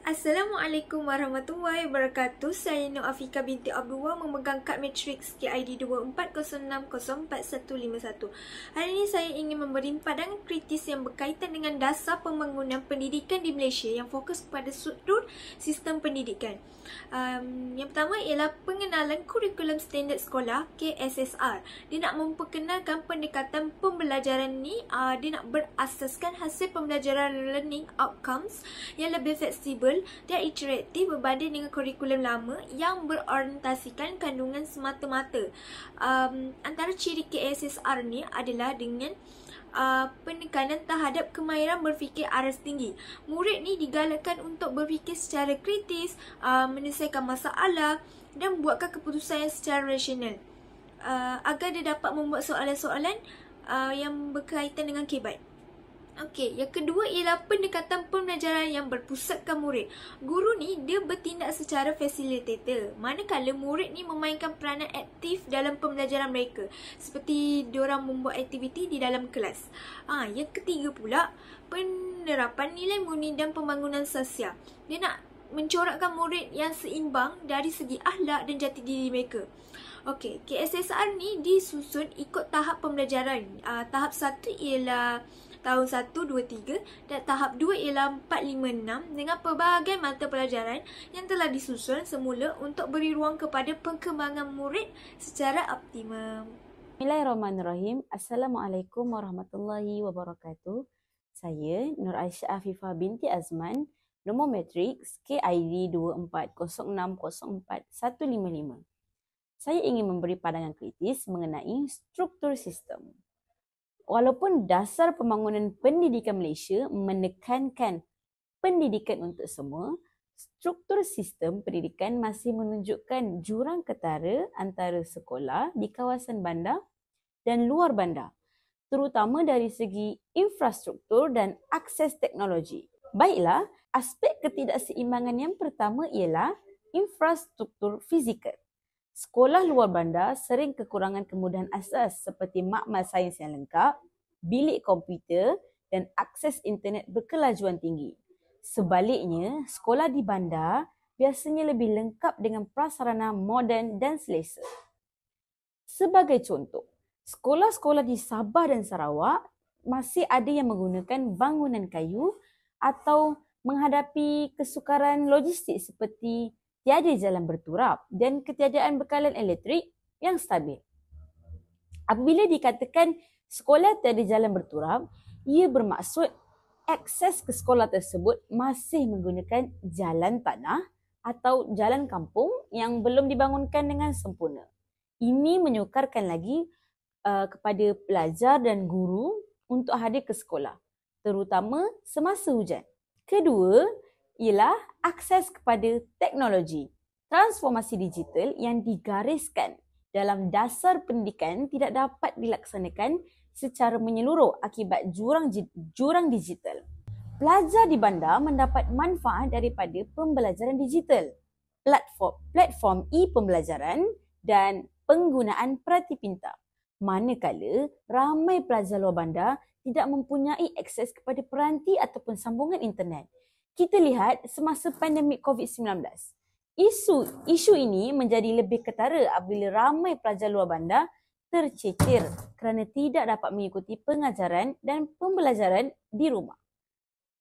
Assalamualaikum warahmatullahi wabarakatuh. Saya Nur Afika binti Abdullah memegang kad matriks KID 24060451. Hari ini saya ingin memberi pandangan kritis yang berkaitan dengan dasar pembangunan pendidikan di Malaysia yang fokus kepada struktur sistem pendidikan. Yang pertama ialah pengenalan kurikulum standard sekolah KSSR. Dia nak memperkenalkan pendekatan pembelajaran ni, dia nak berasaskan hasil pembelajaran learning outcomes yang lebih fleksibel dan iteratif berbanding dengan kurikulum lama yang berorientasikan kandungan semata-mata. Antara ciri KSSR ni adalah dengan penekanan terhadap kemahiran berfikir aras tinggi. Murid ni digalakkan untuk berfikir secara kritis, menyelesaikan masalah dan buatkan keputusan yang secara rasional, agar dia dapat membuat soalan-soalan yang berkaitan dengan kibat. Okey, yang kedua ialah pendekatan pembelajaran yang berpusatkan murid. Guru ni dia bertindak secara facilitator, manakala murid ni memainkan peranan aktif dalam pembelajaran mereka, seperti diorang membuat aktiviti di dalam kelas. Yang ketiga pula, penerapan nilai murni dan pembangunan sosial. Dia nak mencorakkan murid yang seimbang dari segi akhlak dan jati diri mereka. Okey, KSSR ni disusun ikut tahap pembelajaran. Tahap 1 ialah tahun 1, 2, 3 dan tahap 2 ialah 4, 5, 6 dengan pelbagai mata pelajaran yang telah disusun semula untuk beri ruang kepada perkembangan murid secara optimum. Bismillahirrahmanirrahim. Assalamualaikum warahmatullahi wabarakatuh. Saya Nur Aisyah Afifah binti Azman, nombor matriks KID 2406045155. Saya ingin memberi pandangan kritis mengenai struktur sistem. Walaupun dasar pembangunan pendidikan Malaysia menekankan pendidikan untuk semua, struktur sistem pendidikan masih menunjukkan jurang ketara antara sekolah di kawasan bandar dan luar bandar, terutama dari segi infrastruktur dan akses teknologi. Baiklah, aspek ketidakseimbangan yang pertama ialah infrastruktur fizikal. Sekolah luar bandar sering kekurangan kemudahan asas seperti makmal sains yang lengkap, bilik komputer dan akses internet berkelajuan tinggi. Sebaliknya, sekolah di bandar biasanya lebih lengkap dengan prasarana moden dan selesa. Sebagai contoh, sekolah-sekolah di Sabah dan Sarawak masih ada yang menggunakan bangunan kayu atau menghadapi kesukaran logistik seperti tiada jalan berturap dan ketiadaan bekalan elektrik yang stabil. Apabila dikatakan sekolah tiada jalan berturap, ia bermaksud akses ke sekolah tersebut masih menggunakan jalan tanah atau jalan kampung yang belum dibangunkan dengan sempurna. Ini menyukarkan lagi kepada pelajar dan guru untuk hadir ke sekolah, terutama semasa hujan. Kedua ialah akses kepada teknologi. Transformasi digital yang digariskan dalam dasar pendidikan tidak dapat dilaksanakan secara menyeluruh akibat jurang digital. Pelajar di bandar mendapat manfaat daripada pembelajaran digital, platform e-pembelajaran dan penggunaan perhati pintar. Manakala ramai pelajar luar bandar tidak mempunyai akses kepada peranti ataupun sambungan internet. Kita lihat semasa pandemik COVID-19. Isu ini menjadi lebih ketara apabila ramai pelajar luar bandar tercecer kerana tidak dapat mengikuti pengajaran dan pembelajaran di rumah.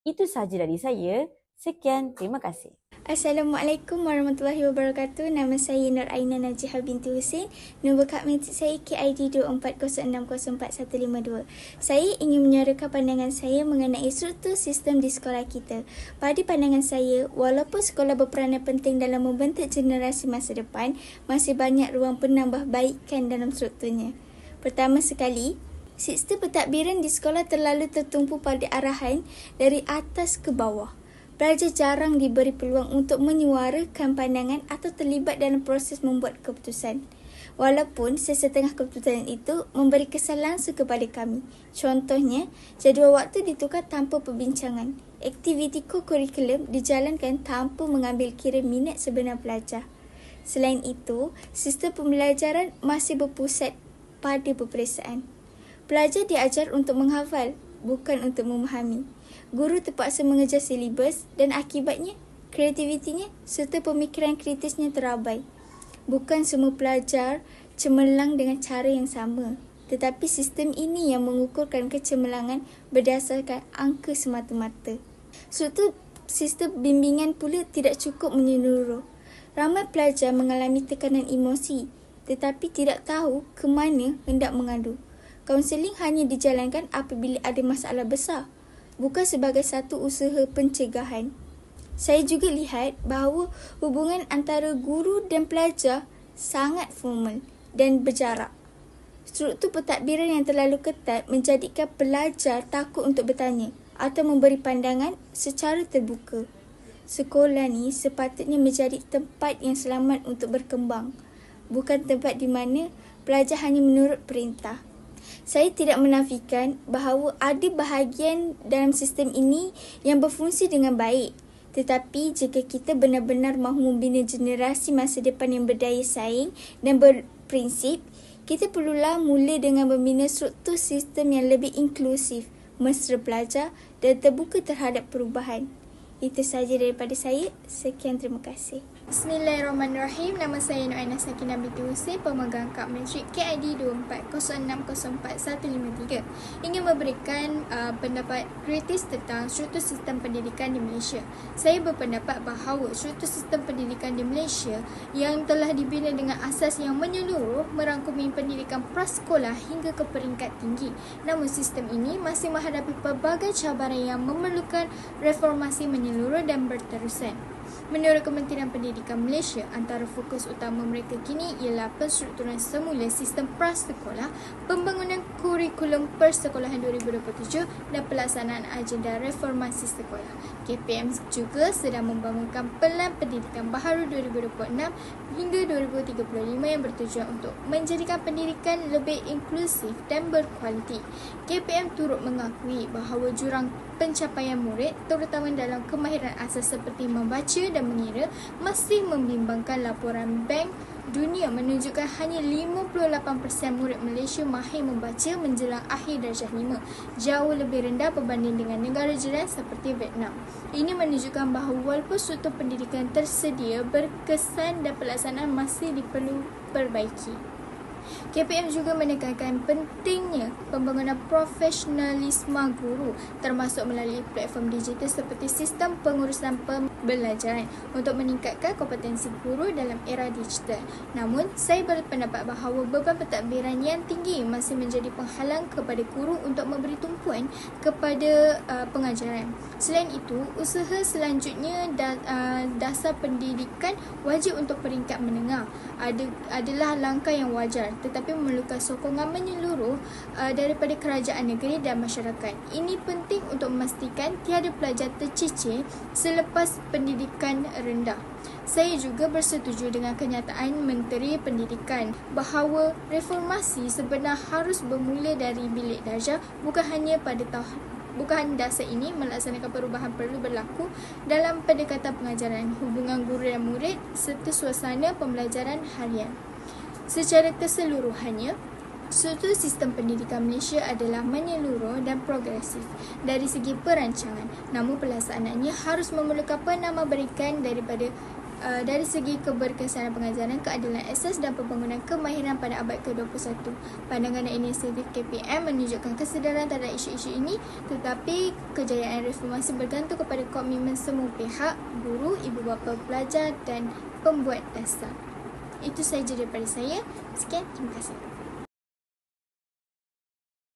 Itu sahaja dari saya. Sekian, terima kasih. Assalamualaikum warahmatullahi wabarakatuh. Nama saya Nur Aina Najihah binti Husin. Nombor kad matrik saya KID 2406045152. Saya ingin menyuarakan pandangan saya mengenai struktur sistem di sekolah kita. Pada pandangan saya, walaupun sekolah berperanan penting dalam membentuk generasi masa depan, masih banyak ruang penambahbaikan dalam strukturnya. Pertama sekali, sistem pentadbiran di sekolah terlalu tertumpu pada arahan dari atas ke bawah. Pelajar jarang diberi peluang untuk menyuarakan pandangan atau terlibat dalam proses membuat keputusan. Walaupun sesetengah keputusan itu memberi kesan langsung kepada kami. Contohnya, jadual waktu ditukar tanpa perbincangan. Aktiviti co-curriculum dijalankan tanpa mengambil kira minat sebenar pelajar. Selain itu, sistem pembelajaran masih berpusat pada peperiksaan. Pelajar diajar untuk menghafal, bukan untuk memahami. Guru terpaksa mengejar silibus dan akibatnya kreativitinya serta pemikiran kritisnya terabai. Bukan semua pelajar cemerlang dengan cara yang sama, tetapi sistem ini yang mengukurkan kecemerlangan berdasarkan angka semata-mata. Struktur sistem bimbingan pula tidak cukup menyeluruh. Ramai pelajar mengalami tekanan emosi tetapi tidak tahu ke mana hendak mengadu. Kaunseling hanya dijalankan apabila ada masalah besar, bukan sebagai satu usaha pencegahan. Saya juga lihat bahawa hubungan antara guru dan pelajar sangat formal dan berjarak. Struktur pentadbiran yang terlalu ketat menjadikan pelajar takut untuk bertanya atau memberi pandangan secara terbuka. Sekolah ni sepatutnya menjadi tempat yang selamat untuk berkembang, bukan tempat di mana pelajar hanya menurut perintah. Saya tidak menafikan bahawa ada bahagian dalam sistem ini yang berfungsi dengan baik. Tetapi jika kita benar-benar mahu membina generasi masa depan yang berdaya saing dan berprinsip, kita perlulah mula dengan membina struktur sistem yang lebih inklusif, mesra pelajar dan terbuka terhadap perubahan. Itu sahaja daripada saya. Sekian, terima kasih. Bismillahirrahmanirrahim. Nama saya Nu'ainah Sakinah binti Husin, pemegang kad matrik KID 2406041153. Ingin memberikan pendapat kritis tentang struktur sistem pendidikan di Malaysia. Saya berpendapat bahawa struktur sistem pendidikan di Malaysia yang telah dibina dengan asas yang menyeluruh merangkumi pendidikan prasekolah hingga ke peringkat tinggi. Namun sistem ini masih menghadapi pelbagai cabaran yang memerlukan reformasi menyeluruh dan berterusan. Menurut Kementerian Pendidikan Malaysia, antara fokus utama mereka kini ialah penstrukturan semula sistem prasekolah, pembangunan kurikulum persekolahan 2027 dan pelaksanaan agenda reformasi sekolah. KPM juga sedang membangunkan Pelan Pendidikan Baharu 2026 hingga 2035 yang bertujuan untuk menjadikan pendidikan lebih inklusif dan berkualiti. KPM turut mengakui bahawa jurang pencapaian murid, terutama dalam kemahiran asas seperti membaca dan mengira, masih membimbangkan. Laporan Bank Dunia menunjukkan hanya 58% murid Malaysia mahir membaca menjelang akhir darjah 5, jauh lebih rendah berbanding dengan negara jiran seperti Vietnam. Ini menunjukkan bahawa walaupun struktur pendidikan tersedia, berkesan dan pelaksanaan masih diperlu perbaiki. KPM juga menekankan pentingnya pembangunan profesionalisme guru termasuk melalui platform digital seperti sistem pengurusan pembelajaran untuk meningkatkan kompetensi guru dalam era digital. Namun, saya berpendapat bahawa beban pentadbiran yang tinggi masih menjadi penghalang kepada guru untuk memberi tumpuan kepada pengajaran. Selain itu, usaha selanjutnya dasar pendidikan wajib untuk peringkat menengah adalah langkah yang wajar, tetapi memerlukan sokongan menyeluruh daripada kerajaan negeri dan masyarakat. Ini penting untuk memastikan tiada pelajar tercicir selepas pendidikan rendah. Saya juga bersetuju dengan kenyataan Menteri Pendidikan bahawa reformasi sebenarnya harus bermula dari bilik darjah, bukan hanya dasar ini. Melaksanakan perubahan perlu berlaku dalam pendekatan pengajaran, hubungan guru dan murid serta suasana pembelajaran harian. Secara keseluruhannya, struktur sistem pendidikan Malaysia adalah menyeluruh dan progresif dari segi perancangan. Namun pelaksanaannya harus memerlukan penambahbaikan dari segi keberkesanan pengajaran, keadilan akses dan pembangunan kemahiran pada abad ke-21. Pandangan dan inisiatif KPM menunjukkan kesedaran terhadap isu-isu ini, tetapi kejayaan reformasi bergantung kepada komitmen semua pihak, guru, ibu bapa pelajar dan pembuat dasar. Itu sahaja daripada saya. Sekian, terima kasih.